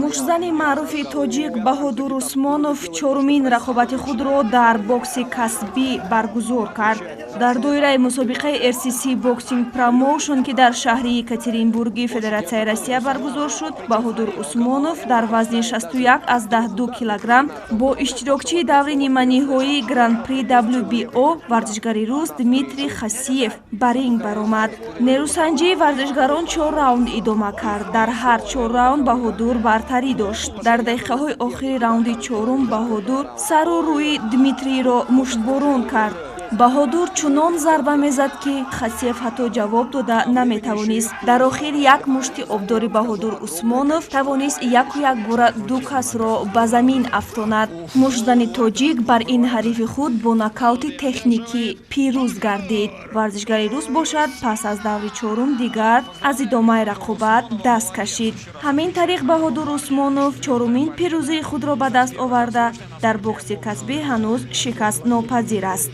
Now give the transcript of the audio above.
мушзани маъруфи тоҷик Баҳодур Усмонов чорумин рақобати худро дар бокси касбӣ баргузор кард. Дар доираи мусобиқаи RCC Boxing Promotion ки дар шаҳри Екатеринбурги Федератсияи Россия баргузор шуд, Баҳодур Усмонов дар вазни 61 аз 12 килограмм бо иштирокчии даври ниманиҳоии Гран-при WBO варзишгари рус Дмитрий Хасиев ба ринг баромад. Нерӯсанҷии варзишгарон 4 раунд идома кард. Дар ҳар 4 раунд Баҳодур бартарӣ дошт. Дар дақиқаҳои охири раунди чорум Баҳодур сару рӯи Дмитрийро муштборон кард. Баҳодур чунон зарба мезад ки Хасиев ҳатто ҷавоб дода наметавонист. Дар охир як мушти обдори Баҳодур Усмонов тавонист як бора ду касро ба замин афтонад. Мушзани тоҷик бар ин ҳарифи худ бо нокаути техникӣ пирӯз гардид. Варзишгари рус бошад пас аз даври чорум дигар аз идомаи рақобат даст кашид. Ҳамин тариқ Баҳодур Усмонов чорумин пирӯзии худро ба даст оварда дар бокси касбӣ ҳанӯз шикаст нопазир аст.